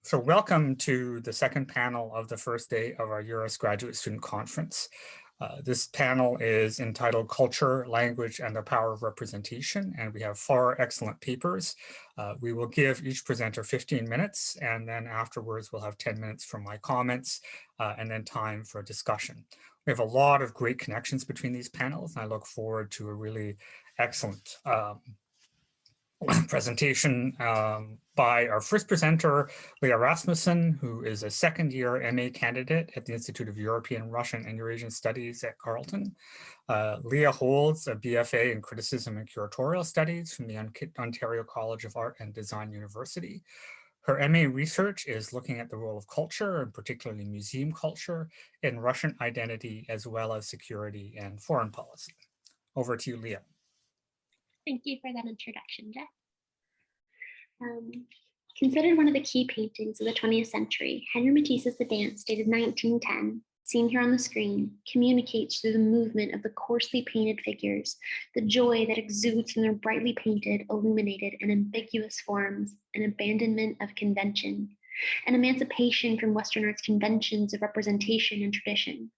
So welcome to the second panel of the first day of our EURUS Graduate Student Conference. This panel is entitled Culture, Language, and the Power of Representation, and we have 4 excellent papers. We will give each presenter 15 minutes, and then afterwards we'll have 10 minutes for my comments, and then time for discussion. We have a lot of great connections between these panels, and I look forward to a really excellent presentation by our first presenter, Leah Rasmussen, who is a second-year MA candidate at the Institute of European, Russian, and Eurasian Studies at Carleton. Leah holds a BFA in Criticism and Curatorial Studies from the Ontario College of Art and Design University. Her MA research is looking at the role of culture, and particularly museum culture, in Russian identity, as well as security and foreign policy. Over to you, Leah. Thank you for that introduction, Jeff. Considered one of the key paintings of the 20th century, Henry Matisse's The Dance, dated 1910, seen here on the screen, communicates through the movement of the coarsely painted figures, the joy that exudes from their brightly painted, illuminated, and ambiguous forms, an abandonment of convention, an emancipation from Western art's conventions of representation and tradition.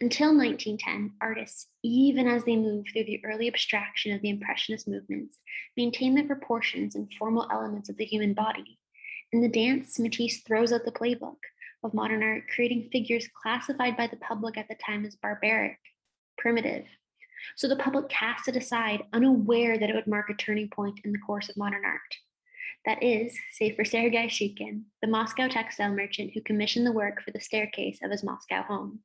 Until 1910, artists, even as they moved through the early abstraction of the Impressionist movements, maintained the proportions and formal elements of the human body. In The Dance, Matisse throws out the playbook of modern art, creating figures classified by the public at the time as barbaric, primitive. So the public cast it aside, unaware that it would mark a turning point in the course of modern art. That is, save for Sergei Shchukin, the Moscow textile merchant who commissioned the work for the staircase of his Moscow home.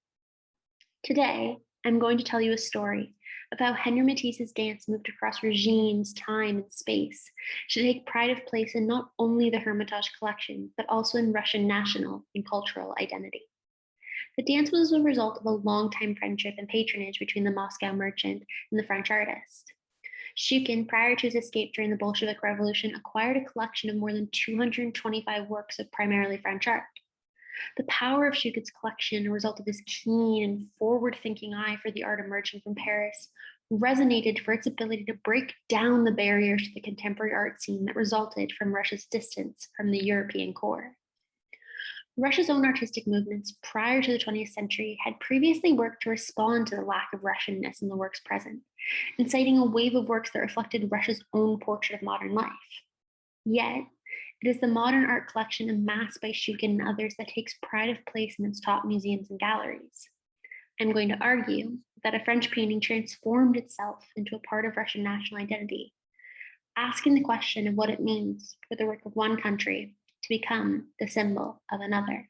Today, I'm going to tell you a story of how Henry Matisse's dance moved across regimes, time, and space to take pride of place in not only the Hermitage collection, but also in Russian national and cultural identity. The dance was a result of a long-time friendship and patronage between the Moscow merchant and the French artist. Shchukin, prior to his escape during the Bolshevik Revolution, acquired a collection of more than 225 works of primarily French art. The power of Shchukin's collection, a result of his keen and forward-thinking eye for the art emerging from Paris, resonated for its ability to break down the barriers to the contemporary art scene that resulted from Russia's distance from the European core. Russia's own artistic movements prior to the 20th century had previously worked to respond to the lack of Russianness in the works present, inciting a wave of works that reflected Russia's own portrait of modern life. Yet, it is the modern art collection amassed by Shchukin and others that takes pride of place in its top museums and galleries. I'm going to argue that a French painting transformed itself into a part of Russian national identity, asking the question of what it means for the work of one country to become the symbol of another.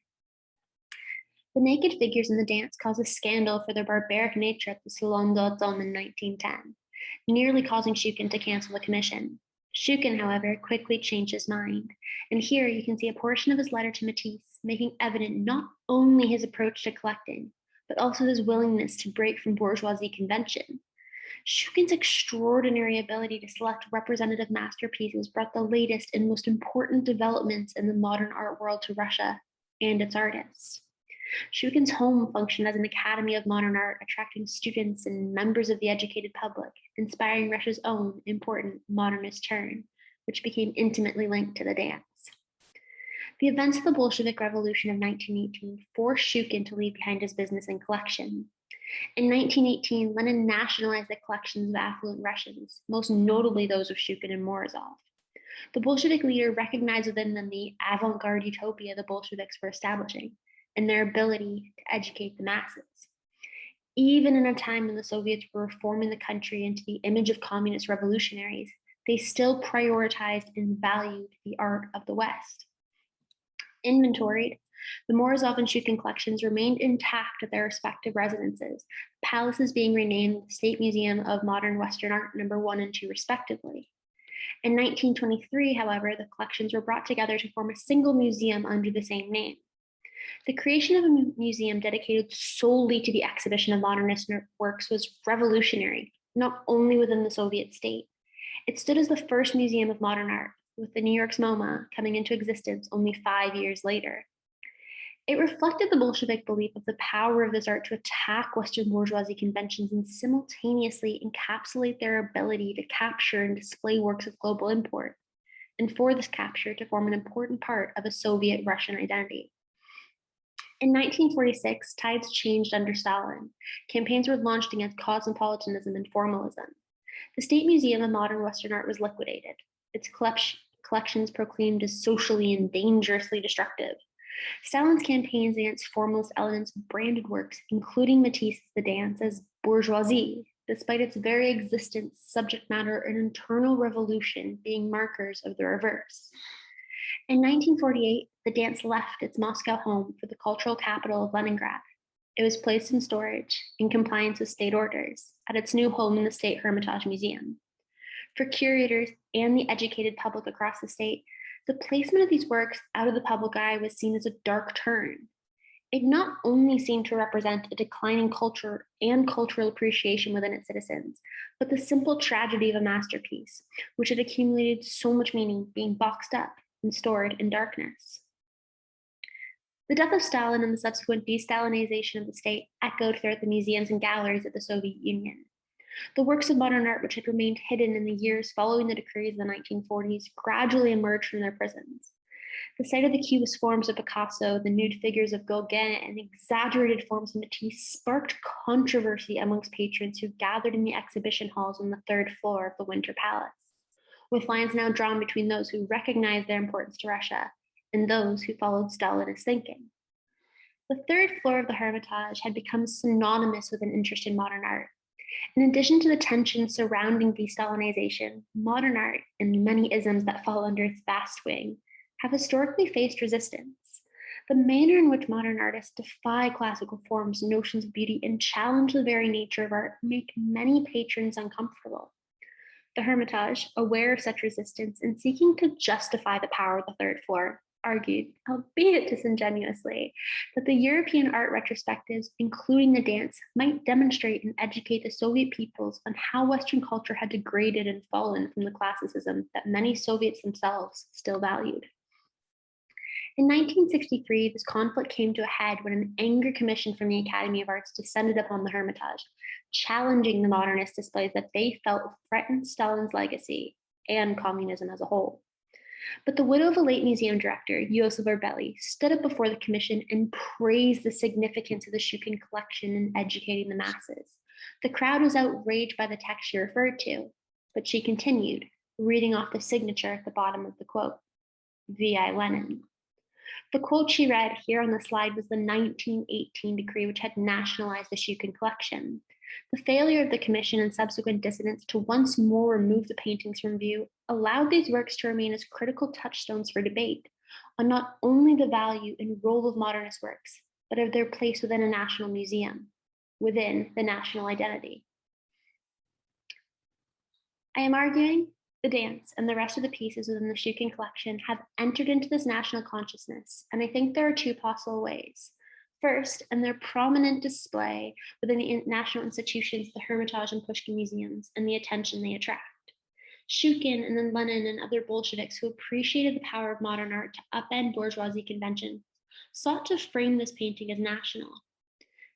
The naked figures in the dance caused a scandal for their barbaric nature at the Salon d'Automne in 1910, nearly causing Shchukin to cancel the commission. Shchukin, however, quickly changed his mind, and here you can see a portion of his letter to Matisse, making evident not only his approach to collecting, but also his willingness to break from bourgeoisie convention. Shchukin's extraordinary ability to select representative masterpieces brought the latest and most important developments in the modern art world to Russia and its artists. Shchukin's home functioned as an academy of modern art, attracting students and members of the educated public, inspiring Russia's own important modernist turn, which became intimately linked to the dance. The events of the Bolshevik Revolution of 1918 forced Shchukin to leave behind his business and collection. In 1918, Lenin nationalized the collections of affluent Russians, most notably those of Shchukin and Morozov. The Bolshevik leader recognized within them the avant-garde utopia the Bolsheviks were establishing, and their ability to educate the masses. Even in a time when the Soviets were reforming the country into the image of communist revolutionaries, they still prioritized and valued the art of the West. Inventoried, the Morozov and Shchukin collections remained intact at their respective residences, palaces being renamed the State Museum of Modern Western Art No. 1 and 2 respectively. In 1923, however, the collections were brought together to form a single museum under the same name. The creation of a museum dedicated solely to the exhibition of modernist works was revolutionary, not only within the Soviet state. It stood as the first museum of modern art, with the New York's MoMA coming into existence only 5 years later. It reflected the Bolshevik belief of the power of this art to attack Western bourgeoisie conventions and simultaneously encapsulate their ability to capture and display works of global import. and for this capture to form an important part of a Soviet Russian identity. In 1946, tides changed under Stalin. Campaigns were launched against cosmopolitanism and formalism. The State Museum of Modern Western Art was liquidated, its collections proclaimed as socially and dangerously destructive. Stalin's campaigns against formalist elements branded works, including Matisse's The Dance, as bourgeoisie, despite its very existence, subject matter, and internal revolution being markers of the reverse. In 1948, the dance left its Moscow home for the cultural capital of Leningrad. It was placed in storage, in compliance with state orders, at its new home in the State Hermitage Museum. For curators and the educated public across the state, the placement of these works out of the public eye was seen as a dark turn. It not only seemed to represent a decline in culture and cultural appreciation within its citizens, but the simple tragedy of a masterpiece, which had accumulated so much meaning, being boxed up and stored in darkness. The death of Stalin and the subsequent de-Stalinization of the state echoed throughout the museums and galleries of the Soviet Union. The works of modern art, which had remained hidden in the years following the decrees of the 1940s, gradually emerged from their prisons. The sight of the cubist forms of Picasso, the nude figures of Gauguin, and exaggerated forms of Matisse sparked controversy amongst patrons who gathered in the exhibition halls on the third floor of the Winter Palace, with lines now drawn between those who recognized their importance to Russia and those who followed Stalinist thinking. The third floor of the Hermitage had become synonymous with an interest in modern art. In addition to the tension surrounding de-Stalinization, modern art, and many isms that fall under its vast wing, have historically faced resistance. The manner in which modern artists defy classical forms, notions of beauty, and challenge the very nature of art make many patrons uncomfortable. The Hermitage, aware of such resistance and seeking to justify the power of the third floor, argued, albeit disingenuously, that the European art retrospectives, including the dance, might demonstrate and educate the Soviet peoples on how Western culture had degraded and fallen from the classicism that many Soviets themselves still valued. In 1963, this conflict came to a head when an angry commission from the Academy of Arts descended upon the Hermitage, challenging the modernist displays that they felt threatened Stalin's legacy and communism as a whole. But the widow of a late museum director, Josef Orbeli, stood up before the commission and praised the significance of the Shchukin collection in educating the masses. The crowd was outraged by the text she referred to, but she continued, reading off the signature at the bottom of the quote, V.I. Lenin. The quote she read here on the slide was the 1918 decree, which had nationalized the Shchukin collection. The failure of the commission and subsequent dissidents to once more remove the paintings from view allowed these works to remain as critical touchstones for debate on not only the value and role of modernist works, but of their place within a national museum, within the national identity. I am arguing the dance and the rest of the pieces within the Shchukin collection have entered into this national consciousness, and I think there are two possible ways. First, in their prominent display within the national institutions, the Hermitage and Pushkin museums, and the attention they attract. Shchukin and then Lenin and other Bolsheviks who appreciated the power of modern art to upend bourgeoisie conventions sought to frame this painting as national.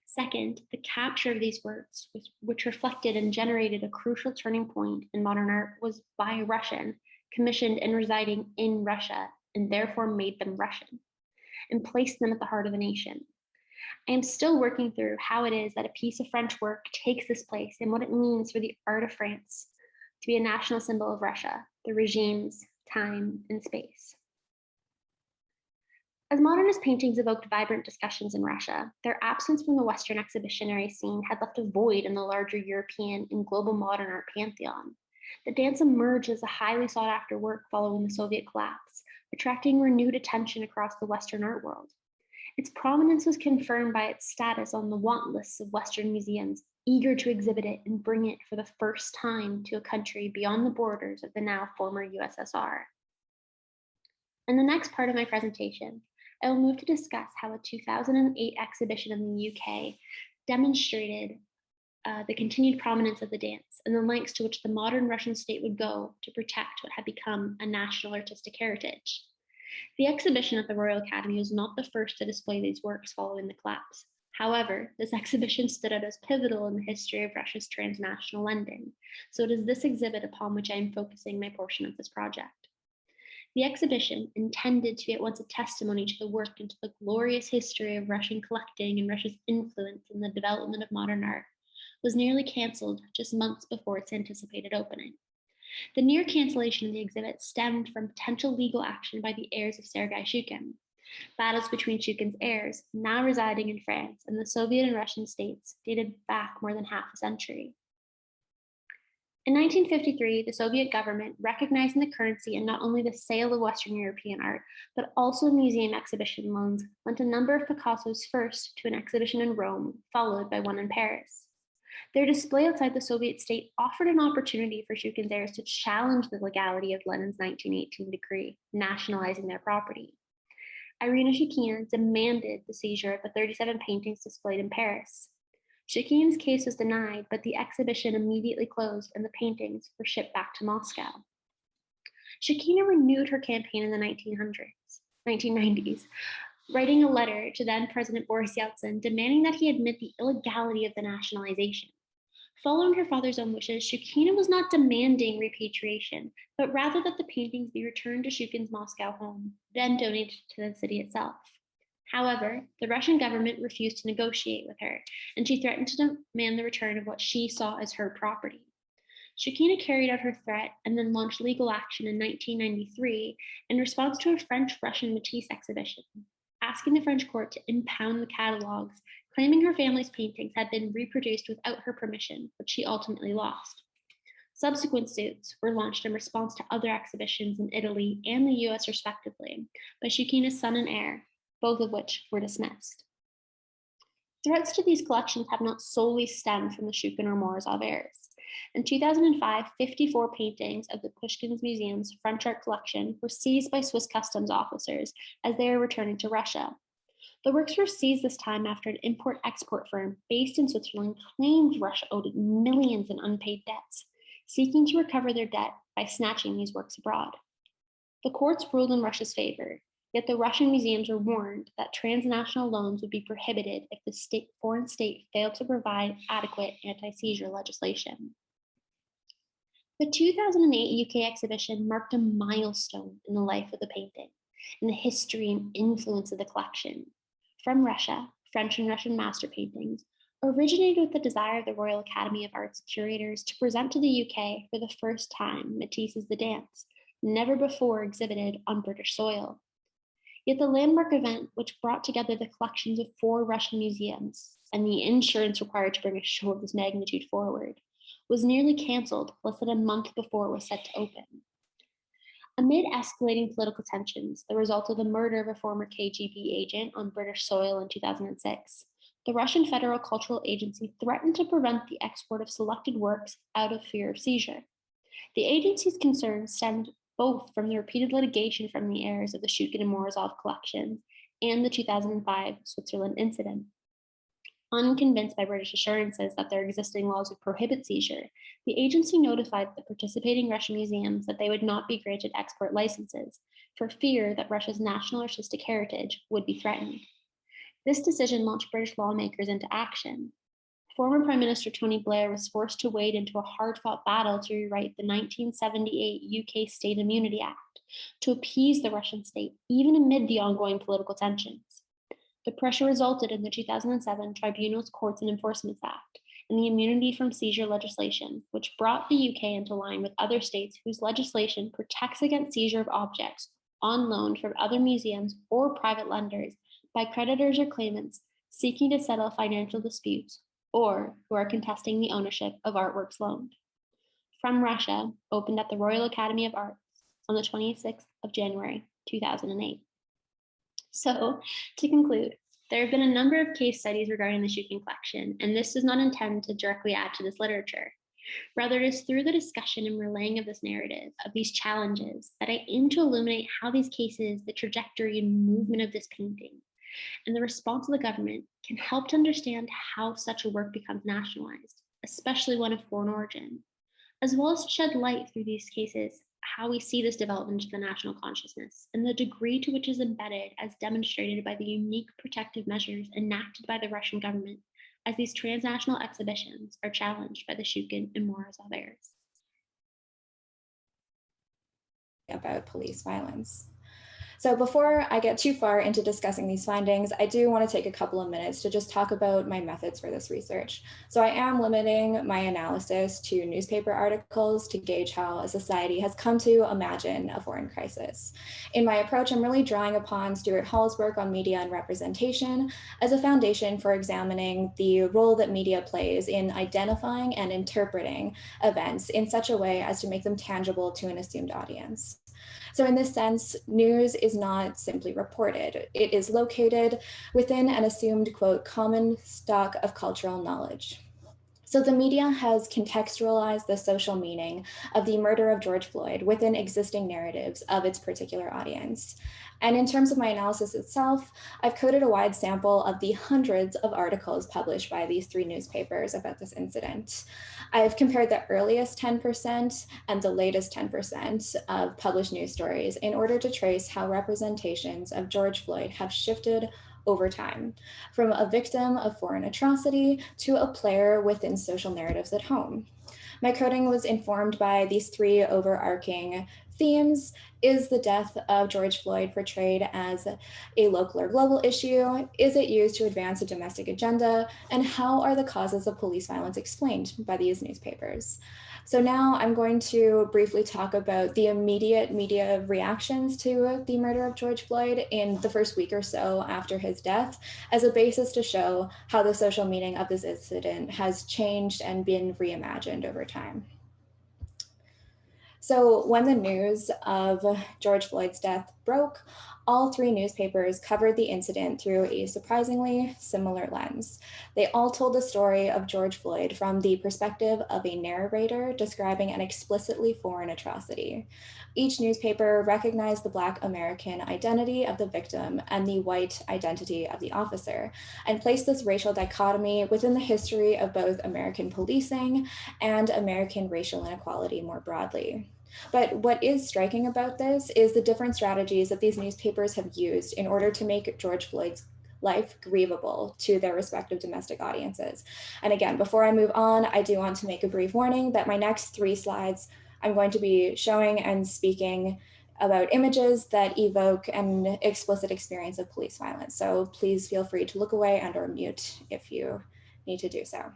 Second, the capture of these works, which reflected and generated a crucial turning point in modern art, was by a Russian, commissioned and residing in Russia, and therefore made them Russian, and placed them at the heart of the nation. I am still working through how it is that a piece of French work takes this place and what it means for the art of France to be a national symbol of Russia, the regimes, time, and space. As modernist paintings evoked vibrant discussions in Russia, their absence from the Western exhibitionary scene had left a void in the larger European and global modern art pantheon. The dance emerged as a highly sought-after work following the Soviet collapse, attracting renewed attention across the Western art world. Its prominence was confirmed by its status on the want lists of Western museums, eager to exhibit it and bring it for the first time to a country beyond the borders of the now former USSR. In the next part of my presentation, I will move to discuss how a 2008 exhibition in the UK demonstrated the continued prominence of the dance and the lengths to which the modern Russian state would go to protect what had become a national artistic heritage. The exhibition at the Royal Academy was not the first to display these works following the collapse. However, this exhibition stood out as pivotal in the history of Russia's transnational lending, so it is this exhibit upon which I am focusing my portion of this project. The exhibition, intended to be at once a testimony to the work and to the glorious history of Russian collecting and Russia's influence in the development of modern art, was nearly canceled just months before its anticipated opening. The near cancellation of the exhibit stemmed from potential legal action by the heirs of Sergei Shchukin. Battles between Shchukin's heirs, now residing in France, and the Soviet and Russian states dated back more than half a century. In 1953, the Soviet government, recognizing the currency in not only the sale of Western European art, but also museum exhibition loans, lent a number of Picassos first to an exhibition in Rome, followed by one in Paris. Their display outside the Soviet state offered an opportunity for Shchukin's heirs to challenge the legality of Lenin's 1918 decree, nationalizing their property. Irina Shchukin demanded the seizure of the 37 paintings displayed in Paris. Shchukin's case was denied, but the exhibition immediately closed and the paintings were shipped back to Moscow. Shchukin renewed her campaign in the 1990s, writing a letter to then President Boris Yeltsin demanding that he admit the illegality of the nationalization. Following her father's own wishes, Shchukin was not demanding repatriation, but rather that the paintings be returned to Shchukin's Moscow home, then donated to the city itself. However, the Russian government refused to negotiate with her, and she threatened to demand the return of what she saw as her property. Shchukin carried out her threat and then launched legal action in 1993 in response to a French-Russian Matisse exhibition, asking the French court to impound the catalogs, claiming her family's paintings had been reproduced without her permission, but she ultimately lost. Subsequent suits were launched in response to other exhibitions in Italy and the US respectively by Shchukin's son and heir, both of which were dismissed. Threats to these collections have not solely stemmed from the Shchukin or Morozov heirs. In 2005, 54 paintings of the Pushkin's Museum's French art collection were seized by Swiss customs officers as they were returning to Russia. The works were seized this time after an import-export firm based in Switzerland claimed Russia owed it millions in unpaid debts, seeking to recover their debt by snatching these works abroad. The courts ruled in Russia's favor, yet the Russian museums were warned that transnational loans would be prohibited if the foreign state failed to provide adequate anti-seizure legislation. The 2008 UK exhibition marked a milestone in the life of the painting, in the history and influence of the collection. From Russia, French and Russian master paintings originated with the desire of the Royal Academy of Arts curators to present to the UK for the first time Matisse's The Dance, never before exhibited on British soil. Yet the landmark event, which brought together the collections of 4 Russian museums and the insurance required to bring a show of this magnitude forward, was nearly canceled less than a month before it was set to open. Amid escalating political tensions, the result of the murder of a former KGB agent on British soil in 2006, the Russian Federal Cultural Agency threatened to prevent the export of selected works out of fear of seizure. The agency's concerns stemmed both from the repeated litigation from the heirs of the Shchukin and Morozov collections and the 2005 Switzerland incident. Unconvinced by British assurances that their existing laws would prohibit seizure, the agency notified the participating Russian museums that they would not be granted export licenses for fear that Russia's national artistic heritage would be threatened. This decision launched British lawmakers into action. Former Prime Minister Tony Blair was forced to wade into a hard-fought battle to rewrite the 1978 UK State Immunity Act to appease the Russian state, even amid the ongoing political tensions. The pressure resulted in the 2007 Tribunals, Courts and Enforcements Act and the immunity from seizure legislation, which brought the UK into line with other states whose legislation protects against seizure of objects on loan from other museums or private lenders by creditors or claimants seeking to settle financial disputes or who are contesting the ownership of artworks loaned. From Russia, opened at the Royal Academy of Arts on the 26th of January, 2008. So, to conclude, there have been a number of case studies regarding the Shchukin collection, and this does not intend to directly add to this literature. Rather, it is through the discussion and relaying of this narrative, of these challenges, that I aim to illuminate how these cases, the trajectory and movement of this painting, and the response of the government can help to understand how such a work becomes nationalized, especially one of foreign origin, as well as shed light through these cases how we see this development into the national consciousness and the degree to which it is embedded as demonstrated by the unique protective measures enacted by the Russian government as these transnational exhibitions are challenged by the Shchukin and Morozov heirs. about police violence. So before I get too far into discussing these findings, I do want to take a couple of minutes to just talk about my methods for this research. So I am limiting my analysis to newspaper articles to gauge how a society has come to imagine a foreign crisis. In my approach, I'm really drawing upon Stuart Hall's work on media and representation as a foundation for examining the role that media plays in identifying and interpreting events in such a way as to make them tangible to an assumed audience. So in this sense, news is not simply reported. It is located within an assumed, quote, common stock of cultural knowledge. So the media has contextualized the social meaning of the murder of George Floyd within existing narratives of its particular audience. And in terms of my analysis itself, I've coded a wide sample of the hundreds of articles published by these three newspapers about this incident. I've compared the earliest 10% and the latest 10% of published news stories in order to trace how representations of George Floyd have shifted over time, from a victim of foreign atrocity to a player within social narratives at home. My coding was informed by these three overarching themes. Is the death of George Floyd portrayed as a local or global issue? Is it used to advance a domestic agenda? And how are the causes of police violence explained by these newspapers? So now I'm going to briefly talk about the immediate media reactions to the murder of George Floyd in the first week or so after his death as a basis to show how the social meaning of this incident has changed and been reimagined over time. So when the news of George Floyd's death broke, all three newspapers covered the incident through a surprisingly similar lens. They all told the story of George Floyd from the perspective of a narrator describing an explicitly foreign atrocity. Each newspaper recognized the Black American identity of the victim and the white identity of the officer, and placed this racial dichotomy within the history of both American policing and American racial inequality more broadly. But what is striking about this is the different strategies that these newspapers have used in order to make George Floyd's life grievable to their respective domestic audiences. And again, before I move on, I do want to make a brief warning that my next 3 slides, I'm going to be showing and speaking about images that evoke an explicit experience of police violence. So please feel free to look away and or mute if you need to do so.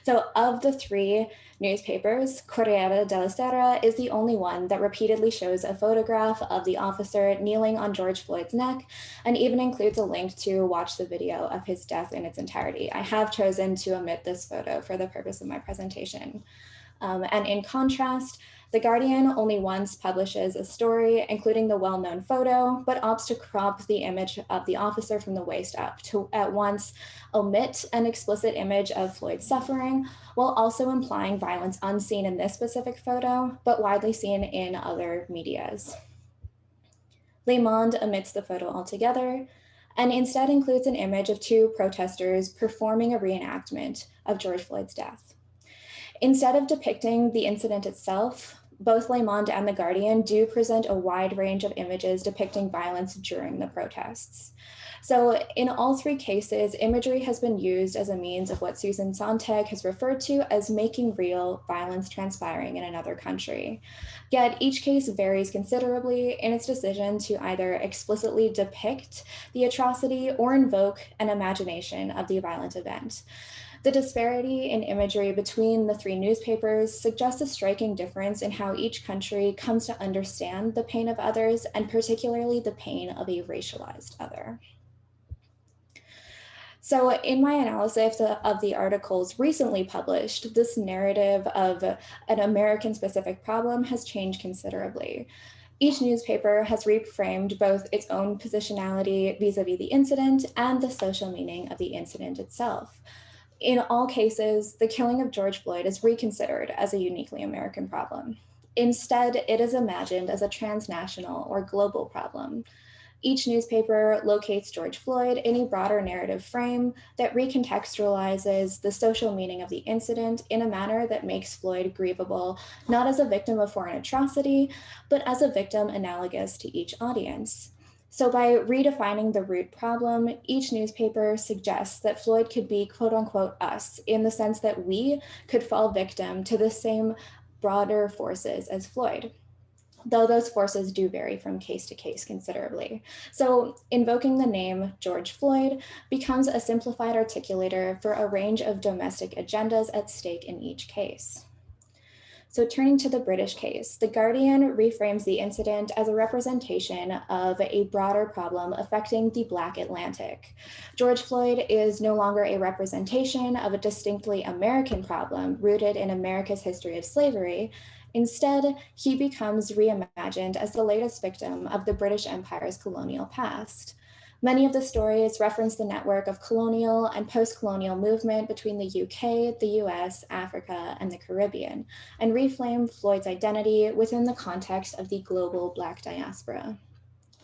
So of the 3 newspapers, Corriere della Sera is the only one that repeatedly shows a photograph of the officer kneeling on George Floyd's neck and even includes a link to watch the video of his death in its entirety. I have chosen to omit this photo for the purpose of my presentation. And in contrast, The Guardian only once publishes a story, including the well-known photo, but opts to crop the image of the officer from the waist up to at once omit an explicit image of Floyd's suffering, while also implying violence unseen in this specific photo, but widely seen in other medias. Le Monde omits the photo altogether, and instead includes an image of 2 protesters performing a reenactment of George Floyd's death. Instead of depicting the incident itself, both Le Monde and The Guardian do present a wide range of images depicting violence during the protests. So in all 3 cases, imagery has been used as a means of what Susan Sontag has referred to as making real violence transpiring in another country. Yet each case varies considerably in its decision to either explicitly depict the atrocity or invoke an imagination of the violent event. The disparity in imagery between the 3 newspapers suggests a striking difference in how each country comes to understand the pain of others, and particularly the pain of a racialized other. So in my analysis of the articles recently published, this narrative of an American-specific problem has changed considerably. Each newspaper has reframed both its own positionality vis-a-vis the incident and the social meaning of the incident itself. In all cases, the killing of George Floyd is reconsidered as a uniquely American problem. Instead, it is imagined as a transnational or global problem. Each newspaper locates George Floyd in a broader narrative frame that recontextualizes the social meaning of the incident in a manner that makes Floyd grievable, not as a victim of foreign atrocity, but as a victim analogous to each audience. So by redefining the root problem, each newspaper suggests that Floyd could be quote unquote us, in the sense that we could fall victim to the same broader forces as Floyd. though those forces do vary from case to case considerably. So invoking the name George Floyd becomes a simplified articulator for a range of domestic agendas at stake in each case. So turning to the British case, The Guardian reframes the incident as a representation of a broader problem affecting the Black Atlantic. George Floyd is no longer a representation of a distinctly American problem rooted in America's history of slavery. Instead, he becomes reimagined as the latest victim of the British Empire's colonial past. Many of the stories reference the network of colonial and post-colonial movement between the UK, the US, Africa, and the Caribbean, and reframe Floyd's identity within the context of the global Black diaspora.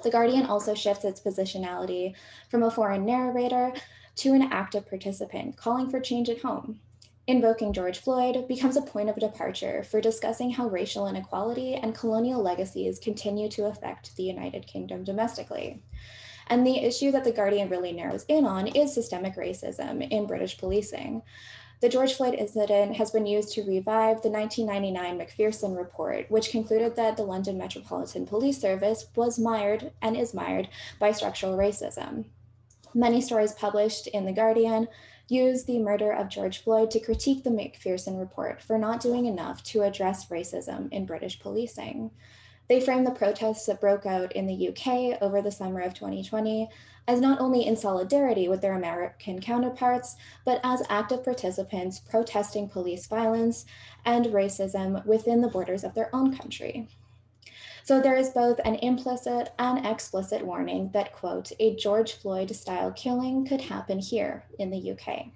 The Guardian also shifts its positionality from a foreign narrator to an active participant, calling for change at home. Invoking George Floyd becomes a point of departure for discussing how racial inequality and colonial legacies continue to affect the United Kingdom domestically. And the issue that The Guardian really narrows in on is systemic racism in British policing. The George Floyd incident has been used to revive the 1999 Macpherson report, which concluded that the London Metropolitan Police Service was mired and is mired by structural racism. Many stories published in The Guardian use the murder of George Floyd to critique the Macpherson report for not doing enough to address racism in British policing. They frame the protests that broke out in the UK over the summer of 2020 as not only in solidarity with their American counterparts, but as active participants protesting police violence and racism within the borders of their own country. So there is both an implicit and explicit warning that, quote, a George Floyd-style killing could happen here in the UK.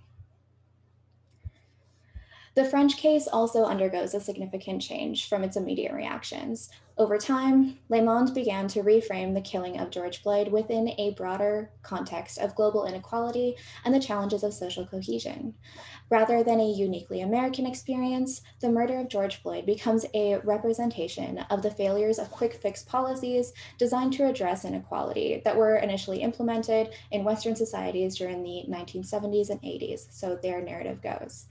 The French case also undergoes a significant change from its immediate reactions. Over time, Le Monde began to reframe the killing of George Floyd within a broader context of global inequality and the challenges of social cohesion. Rather than a uniquely American experience, the murder of George Floyd becomes a representation of the failures of quick fix policies designed to address inequality that were initially implemented in Western societies during the 1970s and 80s, so their narrative goes.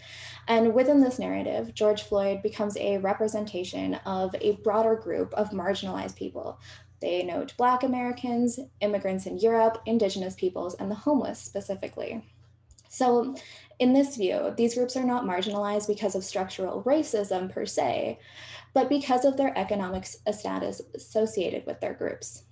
And within this narrative, George Floyd becomes a representation of a broader group of marginalized people. They note Black Americans, immigrants in Europe, Indigenous peoples, and the homeless specifically. So in this view, these groups are not marginalized because of structural racism per se, but because of their economic status associated with their groups.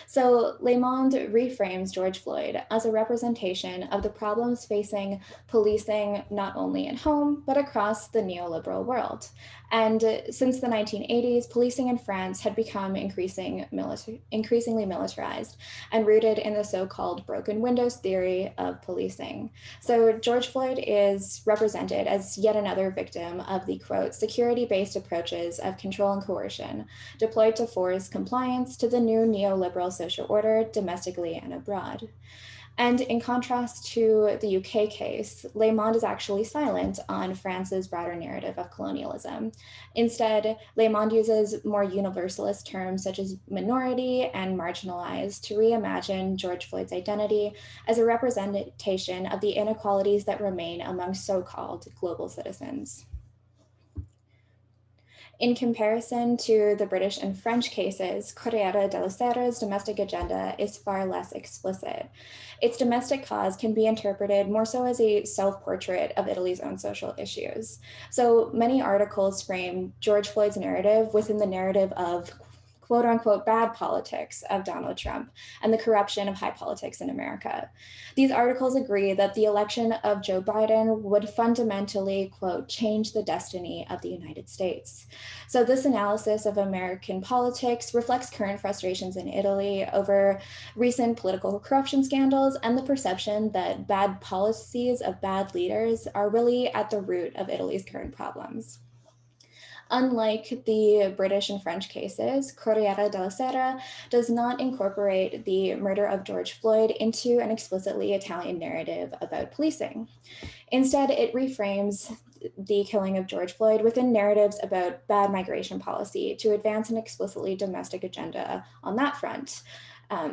So Le Monde reframes George Floyd as a representation of the problems facing policing not only at home, but across the neoliberal world. And since the 1980s, policing in France had become increasingly militarized and rooted in the so-called broken windows theory of policing. So George Floyd is represented as yet another victim of the, quote, security-based approaches of control and coercion deployed to force compliance to the new neoliberal social order domestically and abroad. And in contrast to the UK case, Le Monde is actually silent on France's broader narrative of colonialism. Instead, Le Monde uses more universalist terms such as minority and marginalized to reimagine George Floyd's identity as a representation of the inequalities that remain among so-called global citizens. In comparison to the British and French cases, Corriere della Sera's domestic agenda is far less explicit. Its domestic cause can be interpreted more so as a self-portrait of Italy's own social issues. So many articles frame George Floyd's narrative within the narrative of quote unquote bad politics of Donald Trump and the corruption of high politics in America. These articles agree that the election of Joe Biden would fundamentally, quote, change the destiny of the United States. So this analysis of American politics reflects current frustrations in Italy over recent political corruption scandals and the perception that bad policies of bad leaders are really at the root of Italy's current problems. Unlike the British and French cases, Corriere della Sera does not incorporate the murder of George Floyd into an explicitly Italian narrative about policing. Instead, it reframes the killing of George Floyd within narratives about bad migration policy to advance an explicitly domestic agenda on that front.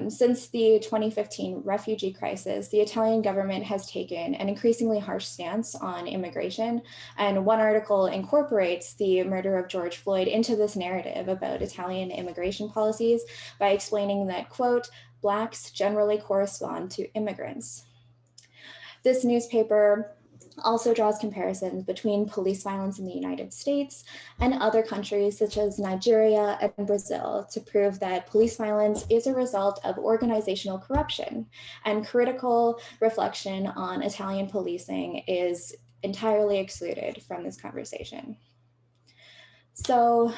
Since the 2015 refugee crisis, the Italian government has taken an increasingly harsh stance on immigration, and one article incorporates the murder of George Floyd into this narrative about Italian immigration policies by explaining that, quote, Blacks generally correspond to immigrants. This newspaper also draws comparisons between police violence in the United States and other countries such as Nigeria and Brazil to prove that police violence is a result of organizational corruption, and critical reflection on Italian policing is entirely excluded from this conversation. So,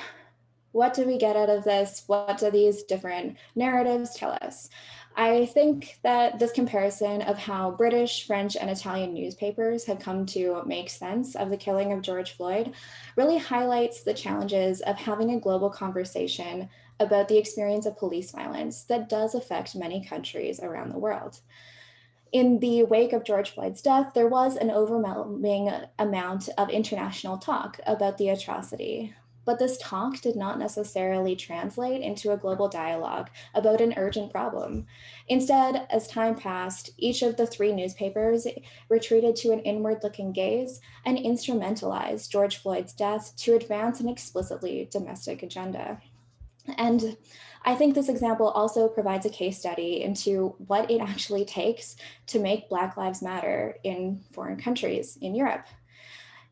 what do we get out of this? What do these different narratives tell us? I think that this comparison of how British, French, and Italian newspapers have come to make sense of the killing of George Floyd really highlights the challenges of having a global conversation about the experience of police violence that does affect many countries around the world. In the wake of George Floyd's death, there was an overwhelming amount of international talk about the atrocity. But this talk did not necessarily translate into a global dialogue about an urgent problem. Instead, as time passed, each of the three newspapers retreated to an inward-looking gaze and instrumentalized George Floyd's death to advance an explicitly domestic agenda. And I think this example also provides a case study into what it actually takes to make Black Lives Matter in foreign countries in Europe.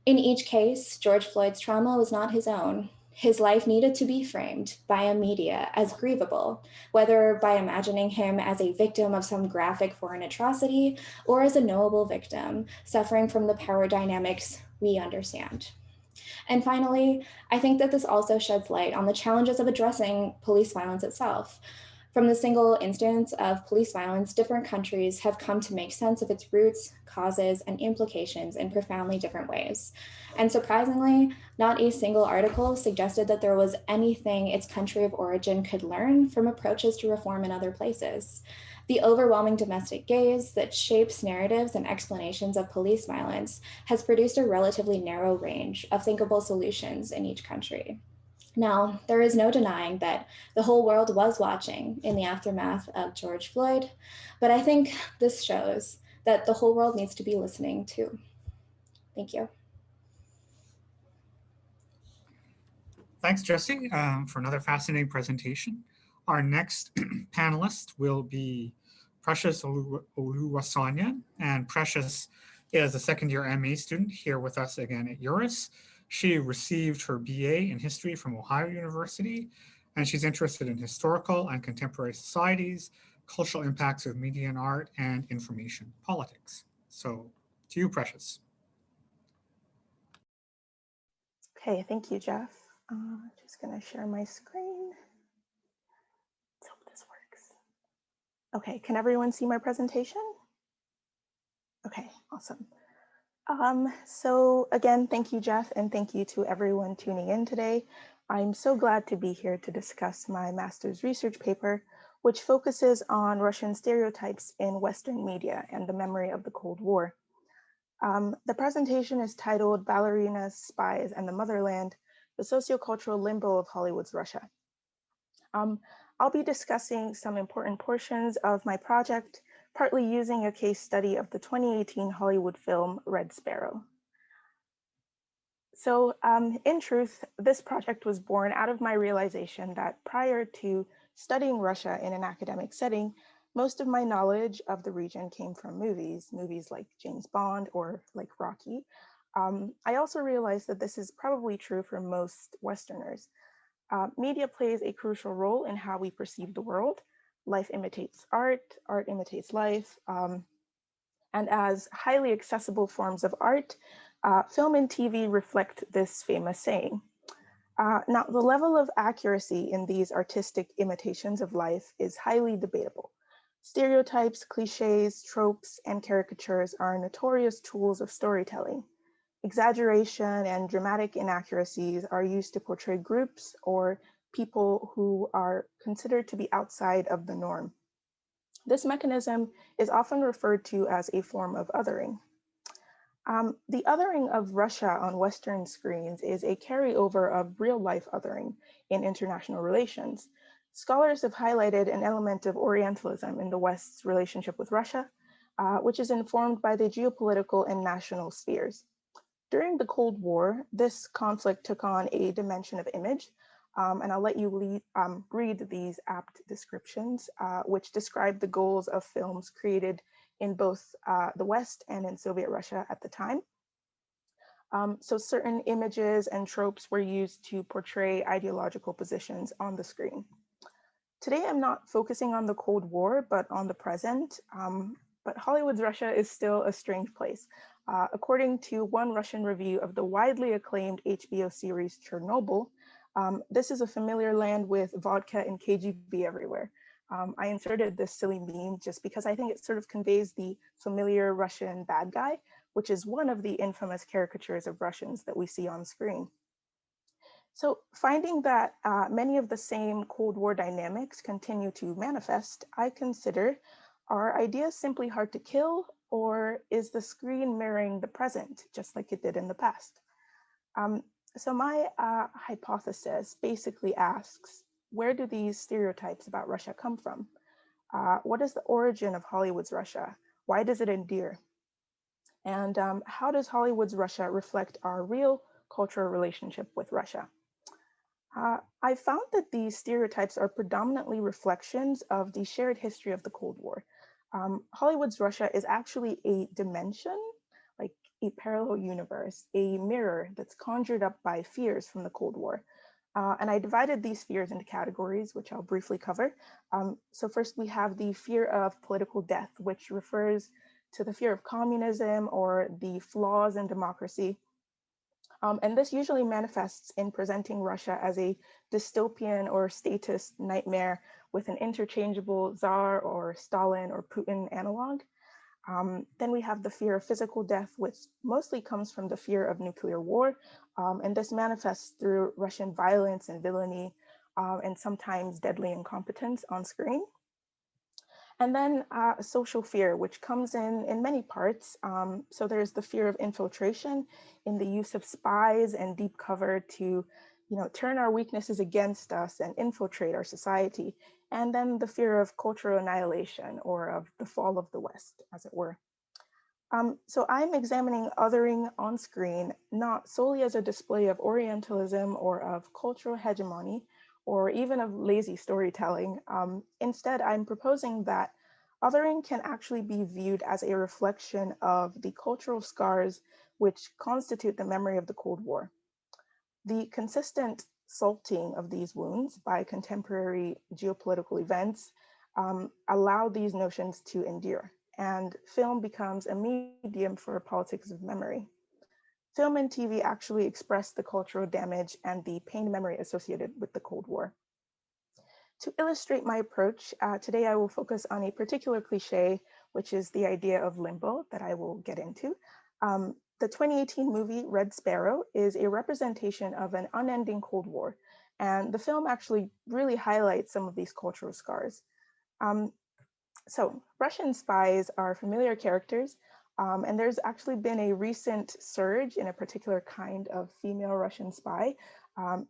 In each case, George Floyd's trauma was not his own. His life needed to be framed by a media as grievable, whether by imagining him as a victim of some graphic foreign atrocity or as a knowable victim suffering from the power dynamics we understand. And finally, I think that this also sheds light on the challenges of addressing police violence itself. From the single instance of police violence, different countries have come to make sense of its roots, causes, and implications in profoundly different ways. And surprisingly, not a single article suggested that there was anything its country of origin could learn from approaches to reform in other places. The overwhelming domestic gaze that shapes narratives and explanations of police violence has produced a relatively narrow range of thinkable solutions in each country. Now, there is no denying that the whole world was watching in the aftermath of George Floyd, but I think this shows that the whole world needs to be listening too. Thank you. Thanks, Jessi, for another fascinating presentation. Our next panelist will be Precious Oluwasanya, and Precious is a second-year MA student here with us again at EURUS. She received her BA in history from Ohio University, and she's interested in historical and contemporary societies, cultural impacts of media and art, and information politics. So to you, Precious. Okay, thank you, Jeff. Just gonna share my screen. Let's hope this works. Okay, can everyone see my presentation? Okay, awesome. So again, thank you, Jeff, and thank you to everyone tuning in today. I'm so glad to be here to discuss my master's research paper, which focuses on Russian stereotypes in Western media and the memory of the Cold War. The presentation is titled Ballerinas, Spies, and the Motherland, the Sociocultural Limbo of Hollywood's Russia. I'll be discussing some important portions of my project, partly using a case study of the 2018 Hollywood film Red Sparrow. So in truth, this project was born out of my realization that prior to studying Russia in an academic setting, most of my knowledge of the region came from movies like James Bond or like Rocky. I also realized that this is probably true for most Westerners. Media plays a crucial role in how we perceive the world. Life imitates art, art imitates life. And as highly accessible forms of art, film and TV reflect this famous saying. Now, the level of accuracy in these artistic imitations of life is highly debatable. Stereotypes, cliches, tropes, and caricatures are notorious tools of storytelling. Exaggeration and dramatic inaccuracies are used to portray groups or people who are considered to be outside of the norm. This mechanism is often referred to as a form of othering. The othering of Russia on Western screens is a carryover of real life othering in international relations. Scholars have highlighted an element of Orientalism in the West's relationship with Russia, which is informed by the geopolitical and national spheres. During the Cold War, this conflict took on a dimension of image, and I'll let you read these apt descriptions, which describe the goals of films created in both the West and in Soviet Russia at the time. So certain images and tropes were used to portray ideological positions on the screen. Today, I'm not focusing on the Cold War, but on the present. But Hollywood's Russia is still a strange place. According to one Russian review of the widely acclaimed HBO series Chernobyl, this is a familiar land with vodka and KGB everywhere. I inserted this silly meme just because I think it sort of conveys the familiar Russian bad guy, which is one of the infamous caricatures of Russians that we see on screen. So finding that many of the same Cold War dynamics continue to manifest, I consider, are ideas simply hard to kill, or is the screen mirroring the present, just like it did in the past? So my hypothesis basically asks, where do these stereotypes about Russia come from? What is the origin of Hollywood's Russia? Why does it endear? And how does Hollywood's Russia reflect our real cultural relationship with Russia? I found that these stereotypes are predominantly reflections of the shared history of the Cold War. Hollywood's Russia is actually a dimension, like a parallel universe, a mirror that's conjured up by fears from the Cold War. And I divided these fears into categories, which I'll briefly cover. So first we have the fear of political death, which refers to the fear of communism or the flaws in democracy. And this usually manifests in presenting Russia as a dystopian or statist nightmare with an interchangeable Tsar or Stalin or Putin analog. Then we have the fear of physical death, which mostly comes from the fear of nuclear war. And this manifests through Russian violence and villainy, and sometimes deadly incompetence on screen. And then social fear, which comes in many parts. So there's the fear of infiltration in the use of spies and deep cover to, turn our weaknesses against us and infiltrate our society. And then the fear of cultural annihilation or of the fall of the West, as it were. So I'm examining othering on screen, not solely as a display of Orientalism or of cultural hegemony, or even of lazy storytelling. Instead, I'm proposing that othering can actually be viewed as a reflection of the cultural scars which constitute the memory of the Cold War. The consistent salting of these wounds by contemporary geopolitical events allow these notions to endure, and film becomes a medium for politics of memory. Film and TV actually express the cultural damage and the pain memory associated with the Cold War. To illustrate my approach, today I will focus on a particular cliche, which is the idea of limbo that I will get into. The 2018 movie Red Sparrow is a representation of an unending Cold War, and the film actually really highlights some of these cultural scars. So Russian spies are familiar characters, and there's actually been a recent surge in a particular kind of female Russian spy.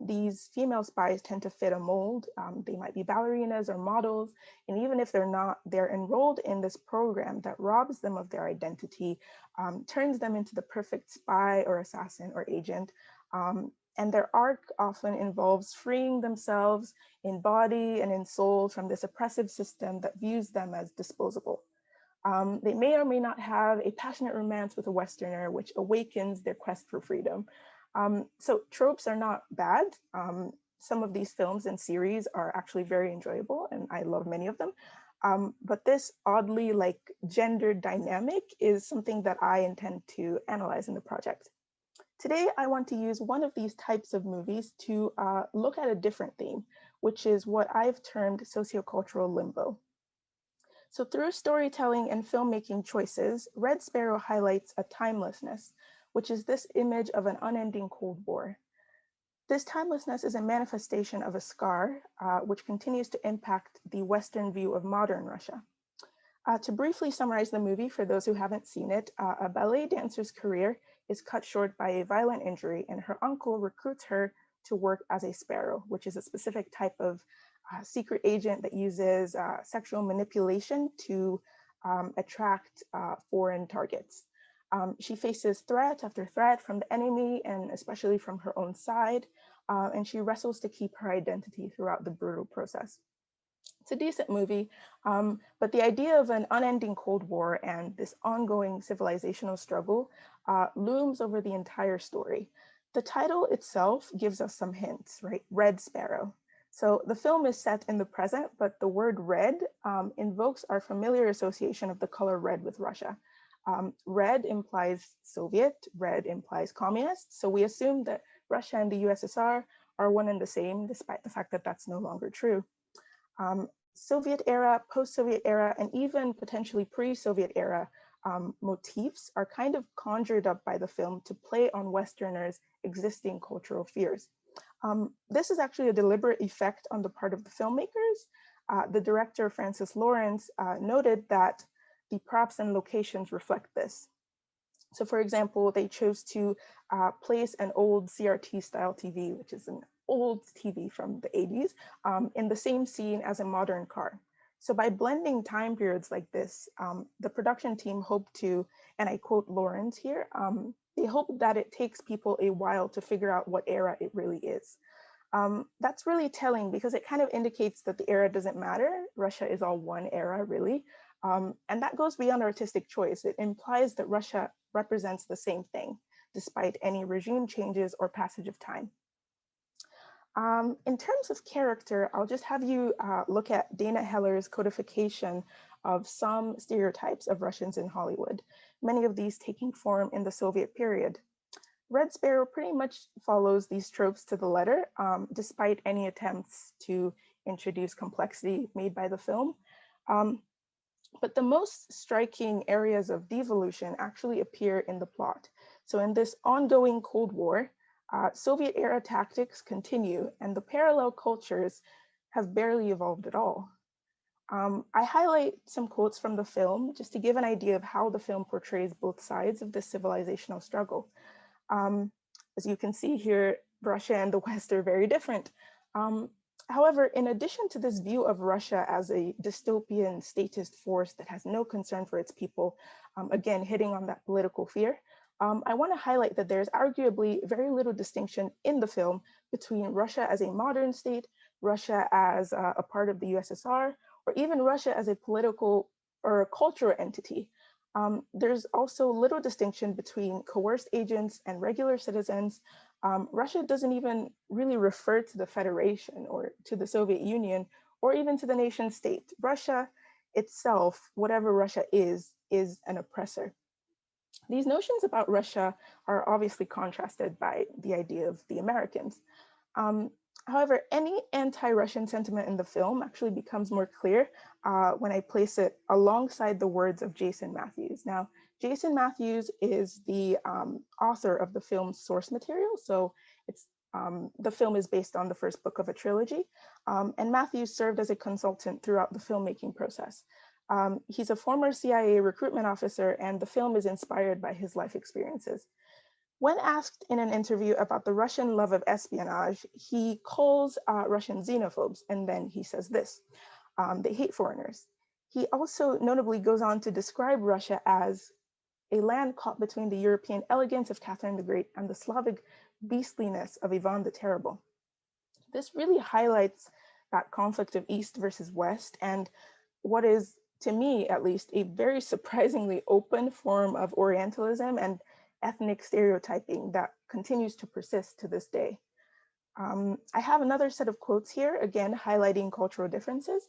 These female spies tend to fit a mold. They might be ballerinas or models, and even if they're not, they're enrolled in this program that robs them of their identity, turns them into the perfect spy or assassin or agent. And their arc often involves freeing themselves in body and in soul from this oppressive system that views them as disposable. They may or may not have a passionate romance with a Westerner, which awakens their quest for freedom. So tropes are not bad. Some of these films and series are actually very enjoyable, and I love many of them. But this oddly gendered dynamic is something that I intend to analyze in the project. Today, I want to use one of these types of movies to look at a different theme, which is what I've termed sociocultural limbo. So through storytelling and filmmaking choices, Red Sparrow highlights a timelessness, which is this image of an unending Cold War. This timelessness is a manifestation of a scar, which continues to impact the Western view of modern Russia. To briefly summarize the movie for those who haven't seen it, a ballet dancer's career is cut short by a violent injury, and her uncle recruits her to work as a sparrow, which is a specific type of secret agent that uses sexual manipulation to attract foreign targets. She faces threat after threat from the enemy and especially from her own side, and she wrestles to keep her identity throughout the brutal process. It's a decent movie, but the idea of an unending Cold War and this ongoing civilizational struggle looms over the entire story. The title itself gives us some hints, right? Red Sparrow. So the film is set in the present, but the word red invokes our familiar association of the color red with Russia. Red implies Soviet, red implies communist. So we assume that Russia and the USSR are one and the same, despite the fact that that's no longer true. Soviet era, post-Soviet era, and even potentially pre-Soviet era motifs are kind of conjured up by the film to play on Westerners' existing cultural fears. This is actually a deliberate effect on the part of the filmmakers. The director, Francis Lawrence, noted that the props and locations reflect this. So for example, they chose to place an old CRT style TV, which is an old TV from the 80s, in the same scene as a modern car. So by blending time periods like this, the production team hoped to, and I quote Lawrence here, they hope that it takes people a while to figure out what era it really is. That's really telling because it kind of indicates that the era doesn't matter. Russia is all one era, really. And that goes beyond artistic choice. It implies that Russia represents the same thing, despite any regime changes or passage of time. In terms of character, I'll just have you look at Dana Heller's codification of some stereotypes of Russians in Hollywood, many of these taking form in the Soviet period. Red Sparrow pretty much follows these tropes to the letter, despite any attempts to introduce complexity made by the film. But the most striking areas of devolution actually appear in the plot. So in this ongoing Cold War, Soviet era tactics continue and the parallel cultures have barely evolved at all. I highlight some quotes from the film just to give an idea of how the film portrays both sides of this civilizational struggle. As you can see here, Russia and the West are very different. However, in addition to this view of Russia as a dystopian statist force that has no concern for its people, again, hitting on that political fear, I want to highlight that there's arguably very little distinction in the film between Russia as a modern state, Russia as a part of the USSR, or even Russia as a political or a cultural entity. There's also little distinction between coerced agents and regular citizens. Russia doesn't even really refer to the Federation or to the Soviet Union or even to the nation state. Russia itself, whatever Russia is an oppressor. These notions about Russia are obviously contrasted by the idea of the Americans. However, any anti-Russian sentiment in the film actually becomes more clear when I place it alongside the words of Jason Matthews. Now, Jason Matthews is the author of the film's source material. So it's the film is based on the first book of a trilogy. And Matthews served as a consultant throughout the filmmaking process. He's a former CIA recruitment officer, and the film is inspired by his life experiences. When asked in an interview about the Russian love of espionage, he calls Russian xenophobes, and then he says this, they hate foreigners. He also notably goes on to describe Russia as a land caught between the European elegance of Catherine the Great and the Slavic beastliness of Ivan the Terrible. This really highlights that conflict of East versus West and what is, to me at least, a very surprisingly open form of Orientalism and ethnic stereotyping that continues to persist to this day. I have another set of quotes here, again, highlighting cultural differences.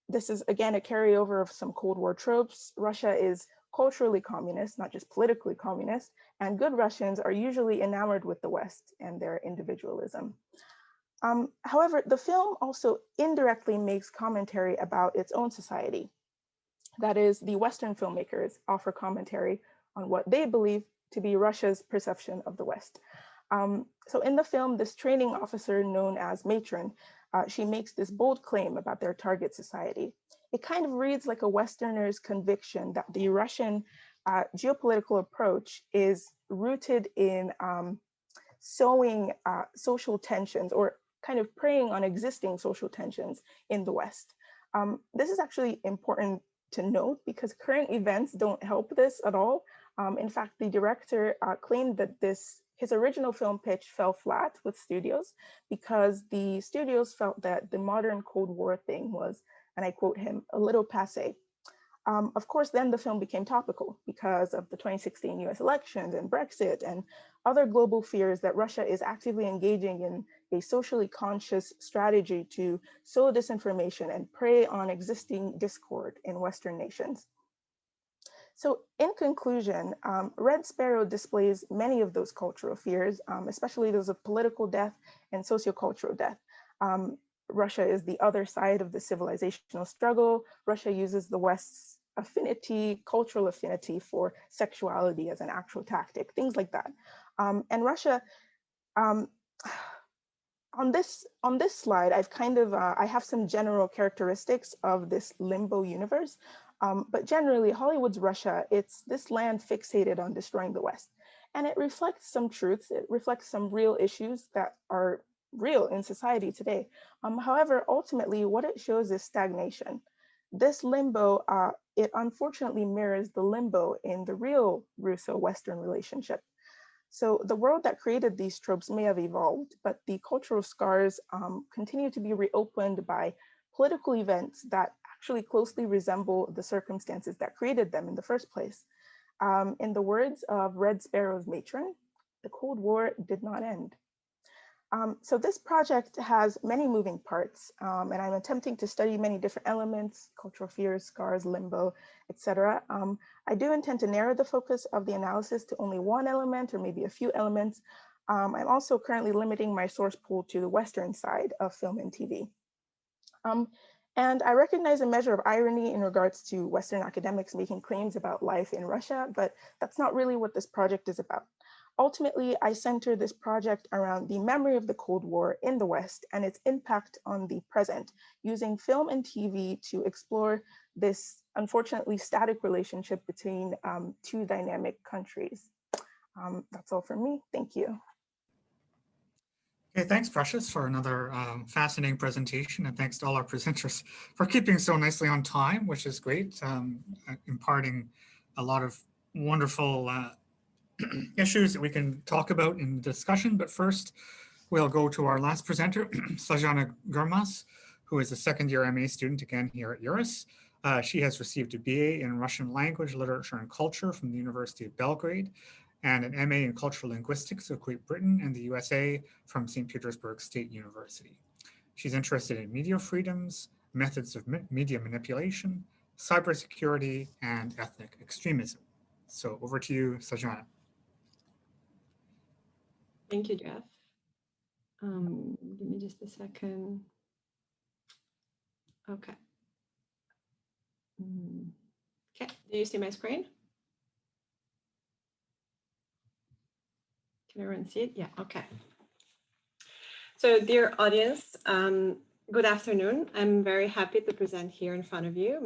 This is, again, a carryover of some Cold War tropes. Russia is culturally communist, not just politically communist, and good Russians are usually enamored with the West and their individualism. However, the film also indirectly makes commentary about its own society. That is, the Western filmmakers offer commentary on what they believe to be Russia's perception of the West. So in the film, this training officer known as Matron, she makes this bold claim about their target society. It kind of reads like a Westerner's conviction that the Russian geopolitical approach is rooted in sowing social tensions or kind of preying on existing social tensions in the West. This is actually important to note because current events don't help this at all. In fact, the director claimed that his original film pitch fell flat with studios because the studios felt that the modern Cold War thing was, and I quote him, a little passé. Of course, then the film became topical because of the 2016 US elections and Brexit and other global fears that Russia is actively engaging in a socially conscious strategy to sow disinformation and prey on existing discord in Western nations. So in conclusion, Red Sparrow displays many of those cultural fears, especially those of political death and sociocultural death. Russia is the other side of the civilizational struggle. Russia uses the West's cultural affinity for sexuality as an actual tactic, things like that. And Russia, on this slide, I have some general characteristics of this limbo universe. But generally, Hollywood's Russia, it's this land fixated on destroying the West. And it reflects some truths, it reflects some real issues that are real in society today. However, ultimately, what it shows is stagnation. This limbo, it unfortunately mirrors the limbo in the real Russo-Western relationship. So the world that created these tropes may have evolved, but the cultural scars continue to be reopened by political events that actually closely resemble the circumstances that created them in the first place. In the words of Red Sparrow's matron, the Cold War did not end. So this project has many moving parts, and I'm attempting to study many different elements, cultural fears, scars, limbo, etc. I do intend to narrow the focus of the analysis to only one element or maybe a few elements. I'm also currently limiting my source pool to the Western side of film and TV. And I recognize a measure of irony in regards to Western academics making claims about life in Russia, but that's not really what this project is about. Ultimately, I center this project around the memory of the Cold War in the West and its impact on the present, using film and TV to explore this unfortunately static relationship between two dynamic countries. That's all from me. Thank you. Okay, thanks, Precious, for another fascinating presentation, and thanks to all our presenters for keeping so nicely on time, which is great, imparting a lot of wonderful issues that we can talk about in the discussion. But first, we'll go to our last presenter, Sladjana Grmas, who is a second-year MA student again here at EURUS. She has received a BA in Russian language, literature, and culture from the University of Belgrade, and an MA in cultural linguistics of Great Britain and the USA from St. Petersburg State University. She's interested in media freedoms, methods of media manipulation, cybersecurity, and ethnic extremism. So over to you, Sladjana. Thank you, Jeff. Give me just a second. Okay. Okay, do you see my screen? Can everyone see it? Yeah, okay. So dear audience, good afternoon. I'm very happy to present here in front of you.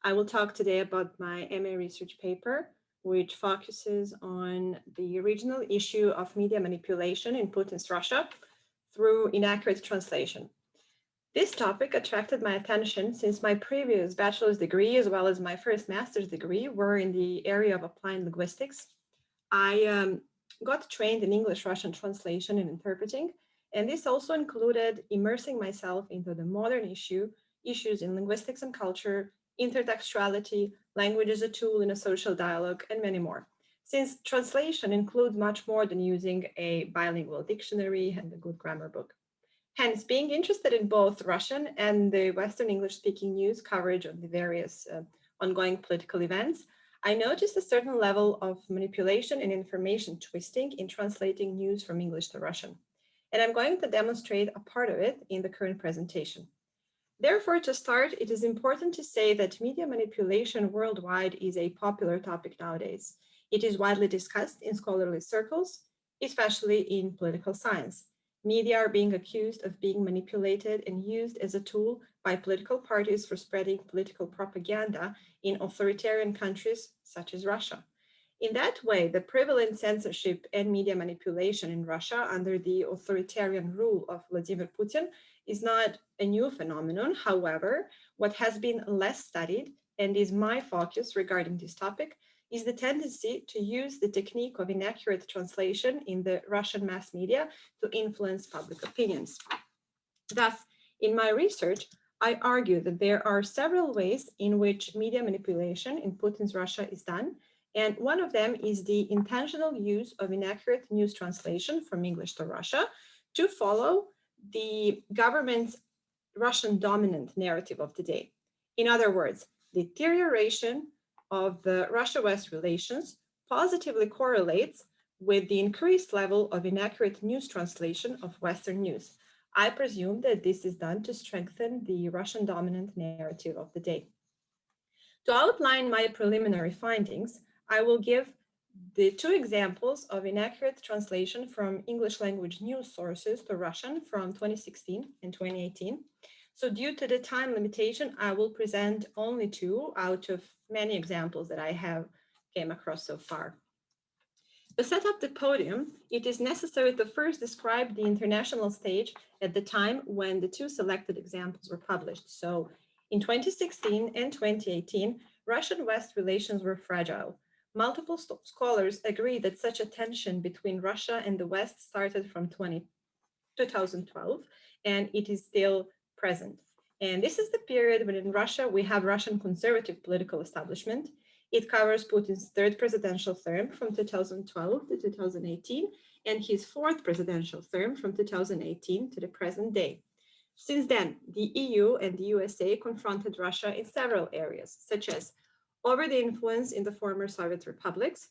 I will talk today about my MA research paper, which focuses on the regional issue of media manipulation in Putin's Russia through inaccurate translation. This topic attracted my attention since my previous bachelor's degree, as well as my first master's degree, were in the area of applied linguistics. I got trained in English-Russian translation and interpreting, and this also included immersing myself into the modern issues in linguistics and culture, intertextuality, language as a tool in a social dialogue, and many more. Since translation includes much more than using a bilingual dictionary and a good grammar book. Hence, being interested in both Russian and the Western English-speaking news coverage of the various ongoing political events, I noticed a certain level of manipulation and information twisting in translating news from English to Russian. And I'm going to demonstrate a part of it in the current presentation. Therefore, to start, it is important to say that media manipulation worldwide is a popular topic nowadays. It is widely discussed in scholarly circles, especially in political science. Media are being accused of being manipulated and used as a tool by political parties for spreading political propaganda in authoritarian countries such as Russia. In that way, the prevalent censorship and media manipulation in Russia under the authoritarian rule of Vladimir Putin is not a new phenomenon. However, what has been less studied, and is my focus regarding this topic, is the tendency to use the technique of inaccurate translation in the Russian mass media to influence public opinions. Thus, in my research, I argue that there are several ways in which media manipulation in Putin's Russia is done, and one of them is the intentional use of inaccurate news translation from English to Russia to follow the government's Russian dominant narrative of the day. In other words, the deterioration of the Russia-West relations positively correlates with the increased level of inaccurate news translation of Western news. I presume that this is done to strengthen the Russian dominant narrative of the day. To outline my preliminary findings, I will give the two examples of inaccurate translation from English language news sources to Russian from 2016 and 2018. So due to the time limitation, I will present only two out of many examples that I have came across so far. To set up the podium, it is necessary to first describe the international stage at the time when the two selected examples were published. So in 2016 and 2018, Russian-West relations were fragile. Multiple scholars agree that such a tension between Russia and the West started from 2012, and it is still present. And this is the period when in Russia, we have Russian conservative political establishment. It covers Putin's third presidential term from 2012 to 2018, and his fourth presidential term from 2018 to the present day. Since then, the EU and the USA confronted Russia in several areas, such as over the influence in the former Soviet republics.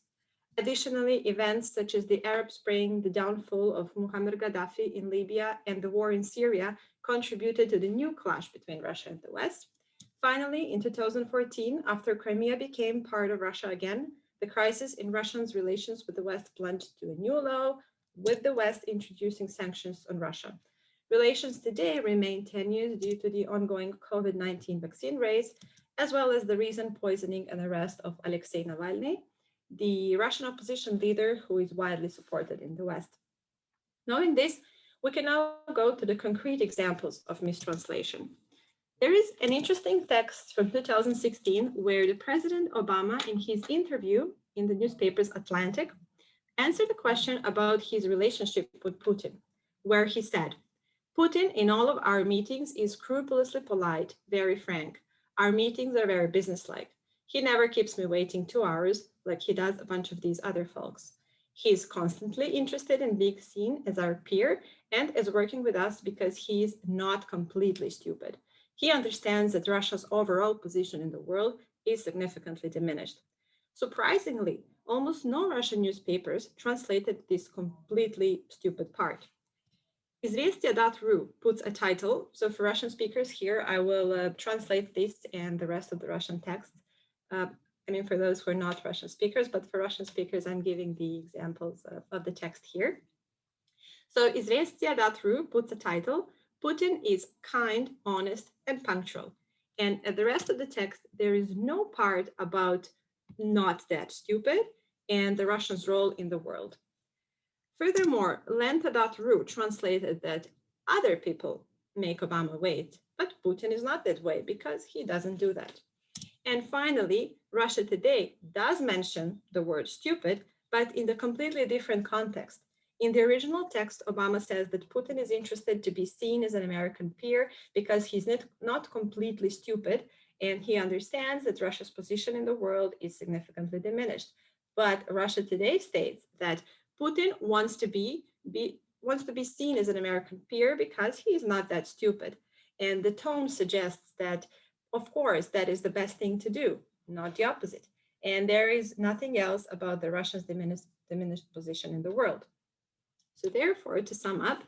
Additionally, events such as the Arab Spring, the downfall of Muammar Gaddafi in Libya, and the war in Syria contributed to the new clash between Russia and the West. Finally, in 2014, after Crimea became part of Russia again, the crisis in Russia's relations with the West plunged to a new low, with the West introducing sanctions on Russia. Relations today remain tenuous due to the ongoing COVID-19 vaccine race, as well as the recent poisoning and arrest of Alexei Navalny, the Russian opposition leader who is widely supported in the West. Knowing this, we can now go to the concrete examples of mistranslation. There is an interesting text from 2016 where the President Obama, in his interview in the newspaper's Atlantic, answered the question about his relationship with Putin, where he said, "Putin in all of our meetings is scrupulously polite, very frank. Our meetings are very businesslike. He never keeps me waiting 2 hours like he does a bunch of these other folks. He's constantly interested in being seen as our peer and as working with us because he's not completely stupid. He understands that Russia's overall position in the world is significantly diminished." Surprisingly, almost no Russian newspapers translated this completely stupid part. Izvestia.ru puts a title. So for Russian speakers here, I will translate this and the rest of the Russian text. For those who are not Russian speakers, but for Russian speakers, I'm giving the examples of the text here. So Izvestia.ru puts a title, "Putin is kind, honest, and punctual." And at the rest of the text, there is no part about not that stupid and the Russians' role in the world. Furthermore, Lenta.ru translated that other people make Obama wait, but Putin is not that way because he doesn't do that. And finally, Russia Today does mention the word stupid, but in a completely different context. In the original text, Obama says that Putin is interested to be seen as an American peer because he's not completely stupid, and he understands that Russia's position in the world is significantly diminished. But Russia Today states that Putin wants to be seen as an American peer because he is not that stupid. And the tone suggests that, of course, that is the best thing to do, not the opposite. And there is nothing else about the Russians' diminished position in the world. So therefore, to sum up,